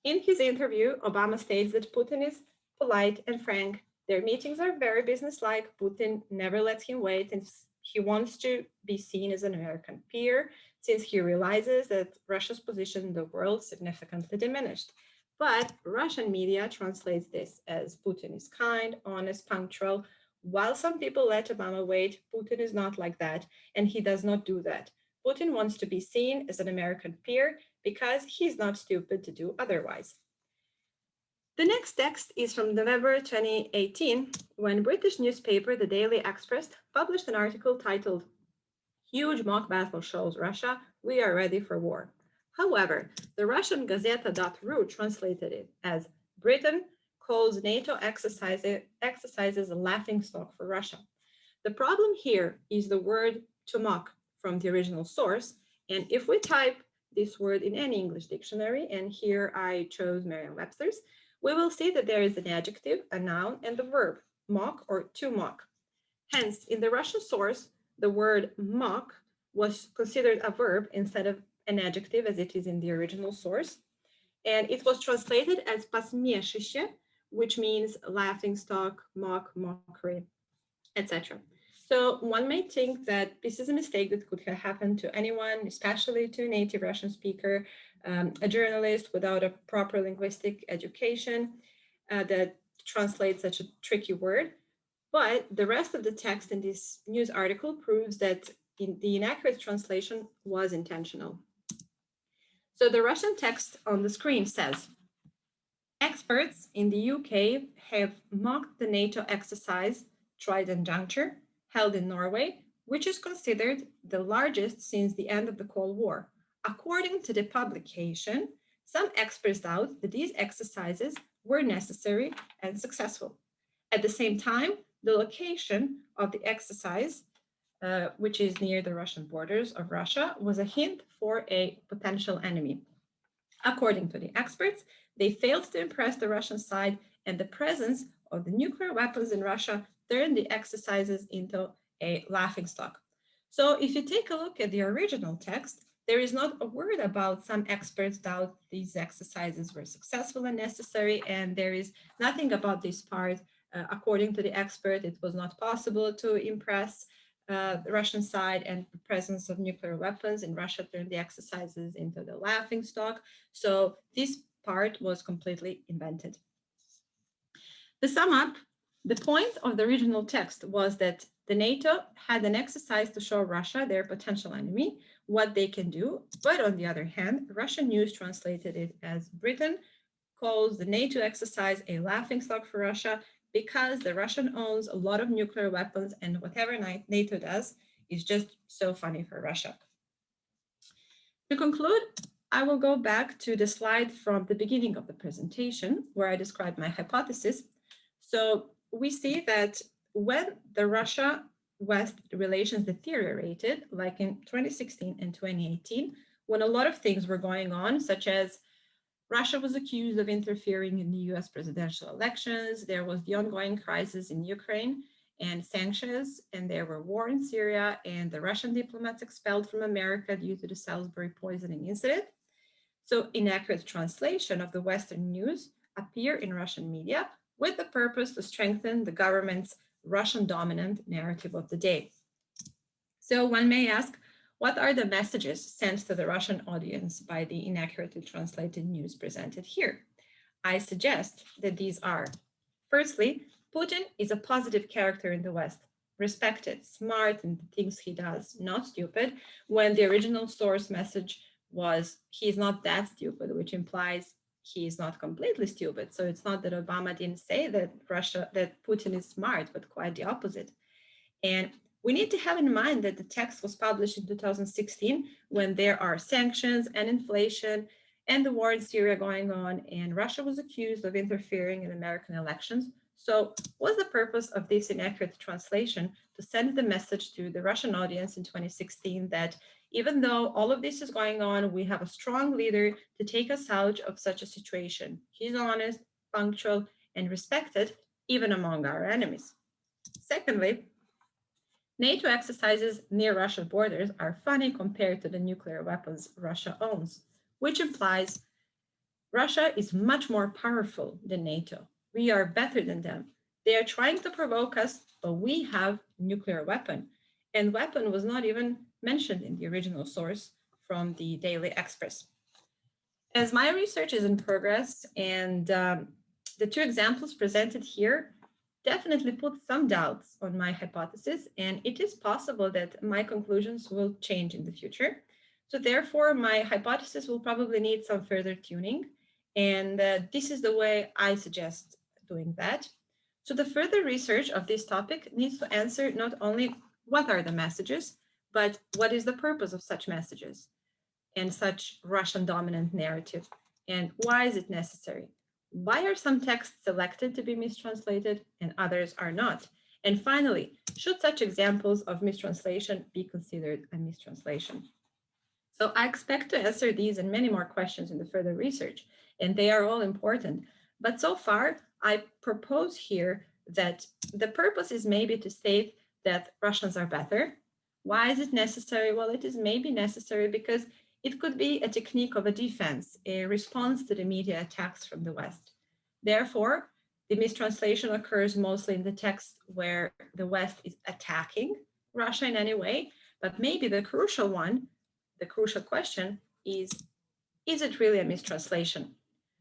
in his interview, Obama states that Putin is polite and frank. Their meetings are very businesslike. Putin never lets him wait, and he wants to be seen as an American peer since he realizes that Russia's position in the world significantly diminished. But Russian media translates this as Putin is kind, honest, punctual, While some people let Obama wait, Putin is not like that, and he does not do that. Putin wants to be seen as an American peer because he's not stupid to do otherwise. The next text is from November 2018, when British newspaper The Daily Express published an article titled, "Huge mock battle shows Russia, we are ready for war." However, the Russian Gazeta.ru translated it as, "Britain calls NATO exercises a laughingstock for Russia." The problem here is the word to mock from the original source. And if we type this word in any English dictionary, and here I chose Merriam-Webster's, we will see that there is an adjective, a noun, and the verb, mock or to mock. Hence, in the Russian source, the word mock was considered a verb instead of an adjective as it is in the original source. And it was translated as посмешище, which means laughingstock, mock, mockery, etc. So one may think that this is a mistake that could have happened to anyone, especially to a native Russian speaker, a journalist without a proper linguistic education that translates such a tricky word. But the rest of the text in this news article proves that the inaccurate translation was intentional. So the Russian text on the screen says, experts in the UK have mocked the NATO exercise Trident Juncture, held in Norway, which is considered the largest since the end of the Cold War. According to the publication, some experts doubt that these exercises were necessary and successful. At the same time, the location of the exercise, which is near the Russian borders of Russia, was a hint for a potential enemy. According to the experts, they failed to impress the Russian side, and the presence of the nuclear weapons in Russia turned the exercises into a laughingstock. So if you take a look at the original text, there is not a word about some experts doubt these exercises were successful and necessary, and there is nothing about this part. According to the expert, it was not possible to impress the Russian side, and the presence of nuclear weapons in Russia turned the exercises into the laughingstock. So this part was completely invented. To sum up, the point of the original text was that the NATO had an exercise to show Russia, their potential enemy, what they can do. But on the other hand, Russian news translated it as Britain calls the NATO exercise a laughingstock for Russia because the Russian owns a lot of nuclear weapons, and whatever NATO does is just so funny for Russia. To conclude, I will go back to the slide from the beginning of the presentation where I described my hypothesis. So we see that when the Russia-West relations deteriorated, like in 2016 and 2018, when a lot of things were going on, such as Russia was accused of interfering in the US presidential elections, there was the ongoing crisis in Ukraine and sanctions, and there were war in Syria, and the Russian diplomats expelled from America due to the Salisbury poisoning incident. So inaccurate translation of the Western news appear in Russian media with the purpose to strengthen the government's Russian dominant narrative of the day. So one may ask, what are the messages sent to the Russian audience by the inaccurately translated news presented here? I suggest that these are, firstly, Putin is a positive character in the West, respected, smart in the things he does, not stupid, when the original source message was he is not that stupid, which implies he is not completely stupid. So it's not that Obama didn't say that Putin is smart, but quite the opposite. And we need to have in mind that the text was published in 2016 when there are sanctions and inflation and the war in Syria going on, and Russia was accused of interfering in American elections. So what's the purpose of this inaccurate translation? To send the message to the Russian audience in 2016 that even though all of this is going on, we have a strong leader to take us out of such a situation. He's honest, punctual, and respected even among our enemies. Secondly, NATO exercises near Russian borders are funny compared to the nuclear weapons Russia owns, which implies Russia is much more powerful than NATO. We are better than them. They are trying to provoke us, but we have nuclear weapon. And weapon was not even mentioned in the original source from the Daily Express. As my research is in progress, and the two examples presented here definitely put some doubts on my hypothesis, and it is possible that my conclusions will change in the future. So therefore, my hypothesis will probably need some further tuning, and this is the way I suggest doing that. So the further research of this topic needs to answer not only what are the messages, but what is the purpose of such messages and such Russian dominant narrative, and why is it necessary? Why are some texts selected to be mistranslated and others are not? And finally, should such examples of mistranslation be considered a mistranslation? So I expect to answer these and many more questions in the further research, and they are all important. But so far, I propose here that the purpose is maybe to state that Russians are better. Why is it necessary? Well, it is maybe necessary because it could be a technique of a defense, a response to the media attacks from the West. Therefore, the mistranslation occurs mostly in the text where the West is attacking Russia in any way, but maybe the crucial question is it really a mistranslation?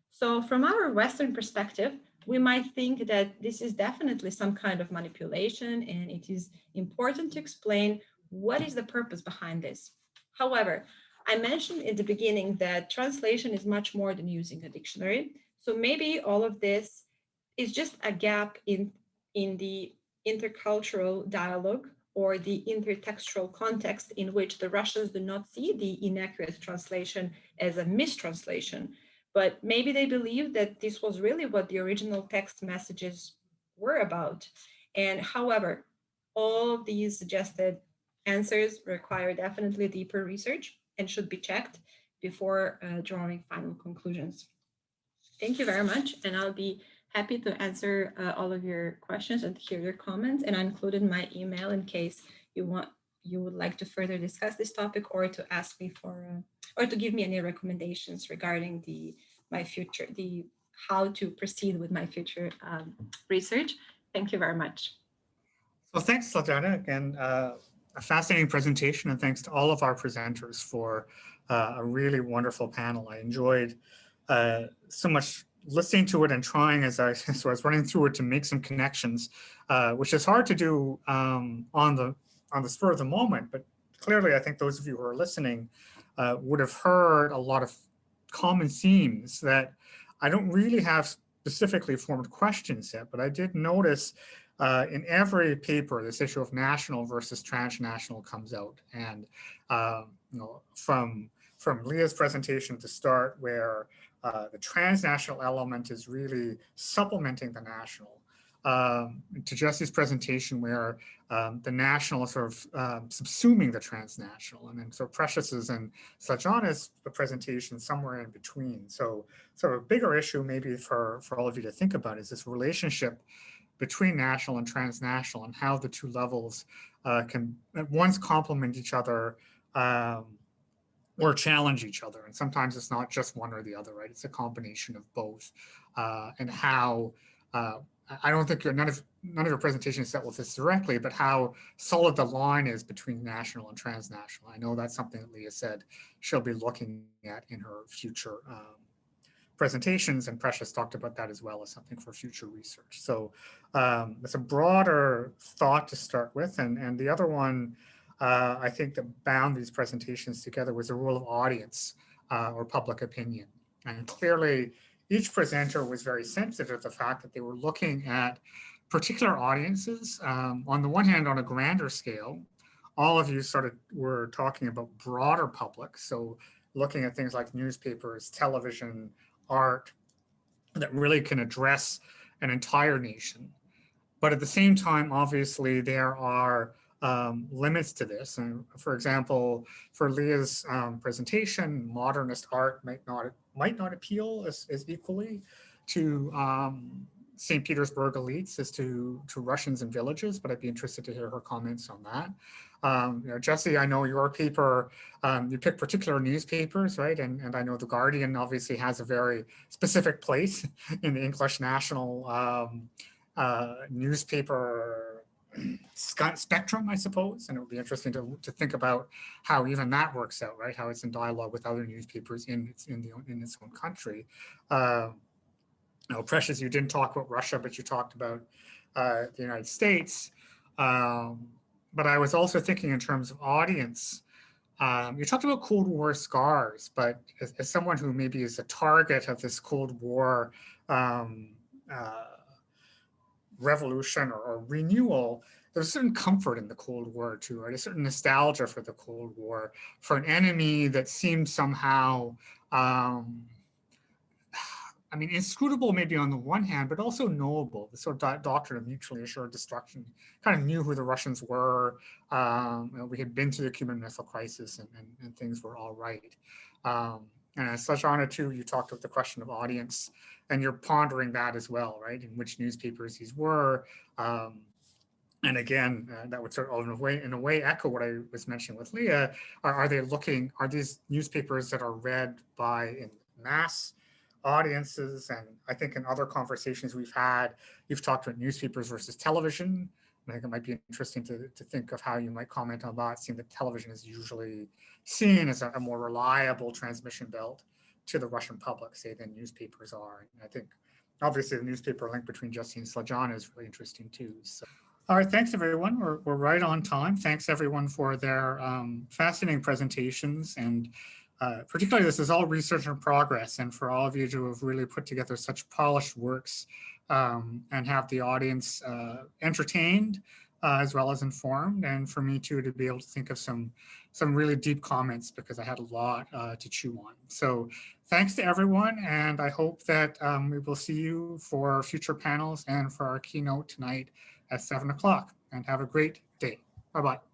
So from our Western perspective, we might think that this is definitely some kind of manipulation, and it is important to explain what is the purpose behind this. However, I mentioned in the beginning that translation is much more than using a dictionary. So maybe all of this is just a gap in the intercultural dialogue or the intertextual context in which the Russians do not see the inaccurate translation as a mistranslation, but maybe they believe that this was really what the original text messages were about. And however, all of these suggested answers require definitely deeper research and should be checked before drawing final conclusions. Thank you very much, and I'll be happy to answer all of your questions and hear your comments. And I included my email in case you would like to further discuss this topic or to ask me for or to give me any recommendations regarding how to proceed with my future research. Thank you very much. So thanks, Sladjana. Again, a fascinating presentation, and thanks to all of our presenters for a really wonderful panel. I enjoyed so much listening to it and trying as I was running through it to make some connections, which is hard to do on the spur of the moment. But clearly, I think those of you who are listening would have heard a lot of common themes that I don't really have specifically formed questions yet, but I did notice in every paper, this issue of national versus transnational comes out. And from Leah's presentation to start, where the transnational element is really supplementing the national, to Jessi's presentation, where the national is sort of subsuming the transnational, and then so Precious's and Sladjana's presentation somewhere in between. So a bigger issue maybe for all of you to think about is this relationship between national and transnational, and how the two levels can at once complement each other or challenge each other. And sometimes it's not just one or the other, right? It's a combination of both. And how, I don't think none of your presentations dealt with this directly, but how solid the line is between national and transnational. I know that's something that Leah said she'll be looking at in her future presentations, and Precious talked about that as well as something for future research. So it's a broader thought to start with. And the other one, I think, that bound these presentations together was the role of audience or public opinion. And clearly, each presenter was very sensitive to the fact that they were looking at particular audiences. On the one hand, on a grander scale, all of you were talking about broader public. So looking at things like newspapers, television, art, that really can address an entire nation. But at the same time, obviously, there are limits to this. And for example, for Leah's presentation, modernist art might not appeal as equally to St. Petersburg elites as to Russians in villages, but I'd be interested to hear her comments on that. Jessi, I know your paper, you pick particular newspapers, right? And I know The Guardian obviously has a very specific place in the English national newspaper spectrum, I suppose. And it would be interesting to think about how even that works out, right? How it's in dialogue with other newspapers in its own country. Precious, you didn't talk about Russia, but you talked about the United States. But I was also thinking in terms of audience. You talked about Cold War scars, but as someone who maybe is a target of this Cold War revolution or renewal, there's a certain comfort in the Cold War too, right? A certain nostalgia for the Cold War, for an enemy that seemed somehow, I mean, inscrutable maybe on the one hand, but also knowable. The sort of doctrine of mutually assured destruction. Kind of knew who the Russians were. You know, we had been to the Cuban Missile Crisis, and things were all right. And as Sladjana too, you talked about the question of audience, and you're pondering that as well, right? In which newspapers these were. And again, that would sort of in a way echo what I was mentioning with Leah. Are these newspapers that are read by in mass audiences? And I think in other conversations we've had, you've talked about newspapers versus television. I think it might be interesting to think of how you might comment on that, seeing that television is usually seen as a more reliable transmission belt to the Russian public, say, than newspapers are. And I think obviously the newspaper link between Jessi and Sladjana is really interesting too. So, all right, thanks everyone. We're right on time. Thanks everyone for their fascinating presentations, and particularly this is all research in progress, and for all of you to have really put together such polished works and have the audience entertained as well as informed, and for me too to be able to think of some really deep comments, because I had a lot to chew on. So thanks to everyone, and I hope that we will see you for future panels and for our keynote tonight at 7 o'clock, and have a great day. Bye-bye.